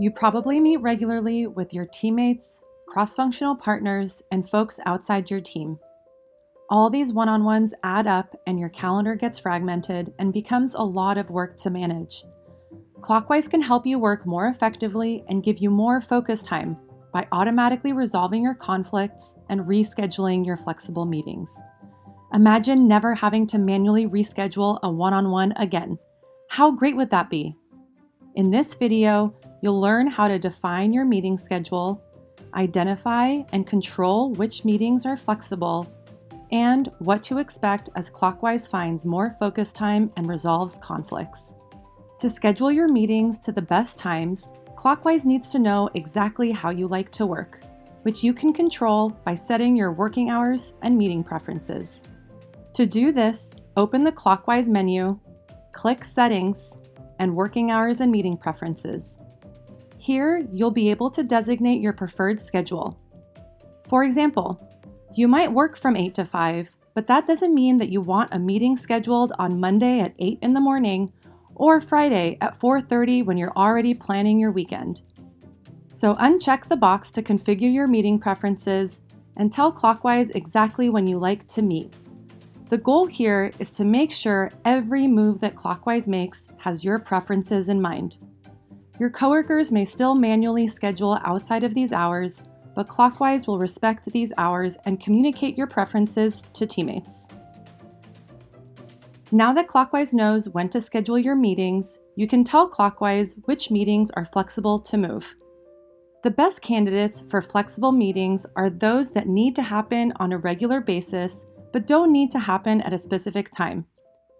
You probably meet regularly with your teammates, cross-functional partners, and folks outside your team. All these one-on-ones add up and your calendar gets fragmented and becomes a lot of work to manage. Clockwise can help you work more effectively and give you more focus time by automatically resolving your conflicts and rescheduling your flexible meetings. Imagine never having to manually reschedule a one-on-one again. How great would that be? In this video, you'll learn how to define your meeting schedule, identify and control which meetings are flexible, and what to expect as Clockwise finds more focus time and resolves conflicts. To schedule your meetings to the best times, Clockwise needs to know exactly how you like to work, which you can control by setting your working hours and meeting preferences. To do this, open the Clockwise menu, click Settings, and Working Hours and Meeting Preferences. Here, you'll be able to designate your preferred schedule. For example, you might work from 8 to 5, but that doesn't mean that you want a meeting scheduled on Monday at 8 in the morning or Friday at 4:30 when you're already planning your weekend. So uncheck the box to configure your meeting preferences and tell Clockwise exactly when you like to meet. The goal here is to make sure every move that Clockwise makes has your preferences in mind. Your coworkers may still manually schedule outside of these hours, but Clockwise will respect these hours and communicate your preferences to teammates. Now that Clockwise knows when to schedule your meetings, you can tell Clockwise which meetings are flexible to move. The best candidates for flexible meetings are those that need to happen on a regular basis but don't need to happen at a specific time.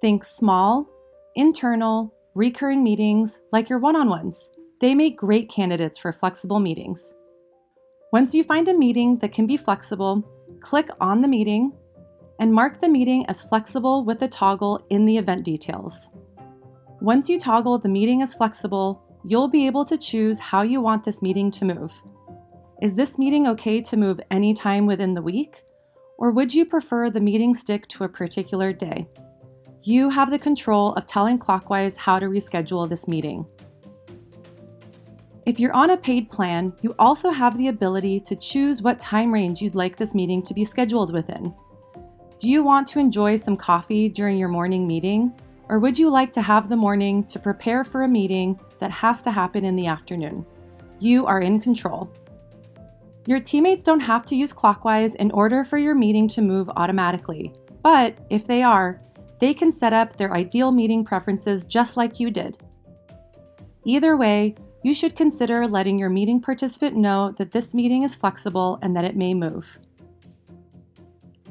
Think small, internal, recurring meetings like your one-on-ones. They make great candidates for flexible meetings. Once you find a meeting that can be flexible, click on the meeting and mark the meeting as flexible with a toggle in the event details. Once you toggle the meeting as flexible, you'll be able to choose how you want this meeting to move. Is this meeting okay to move anytime within the week? Or would you prefer the meeting stick to a particular day? You have the control of telling Clockwise how to reschedule this meeting. If you're on a paid plan, you also have the ability to choose what time range you'd like this meeting to be scheduled within. Do you want to enjoy some coffee during your morning meeting? Or would you like to have the morning to prepare for a meeting that has to happen in the afternoon? You are in control. Your teammates don't have to use Clockwise in order for your meeting to move automatically, but if they are, they can set up their ideal meeting preferences just like you did. Either way, you should consider letting your meeting participant know that this meeting is flexible and that it may move.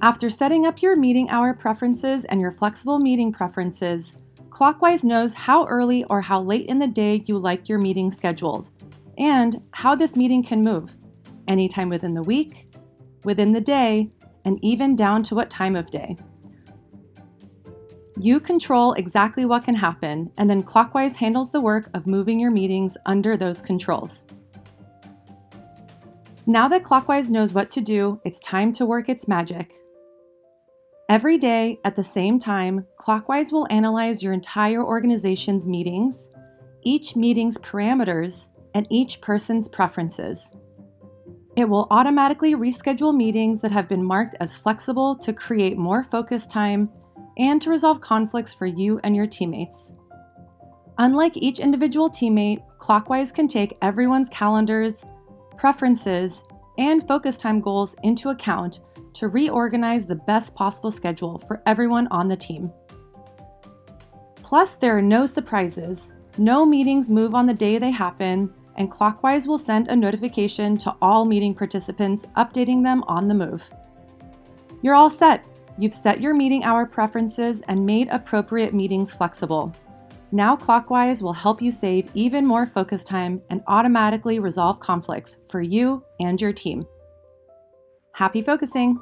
After setting up your meeting hour preferences and your flexible meeting preferences, Clockwise knows how early or how late in the day you like your meeting scheduled, and how this meeting can move. Anytime within the week, within the day, and even down to what time of day. You control exactly what can happen, and then Clockwise handles the work of moving your meetings under those controls. Now that Clockwise knows what to do, it's time to work its magic. Every day, at the same time, Clockwise will analyze your entire organization's meetings, each meeting's parameters, and each person's preferences. It will automatically reschedule meetings that have been marked as flexible to create more focus time and to resolve conflicts for you and your teammates. Unlike each individual teammate, Clockwise can take everyone's calendars, preferences, and focus time goals into account to reorganize the best possible schedule for everyone on the team. Plus, there are no surprises. No meetings move on the day they happen, and Clockwise will send a notification to all meeting participants, updating them on the move. You're all set. You've set your meeting hour preferences and made appropriate meetings flexible. Now Clockwise will help you save even more focus time and automatically resolve conflicts for you and your team. Happy focusing!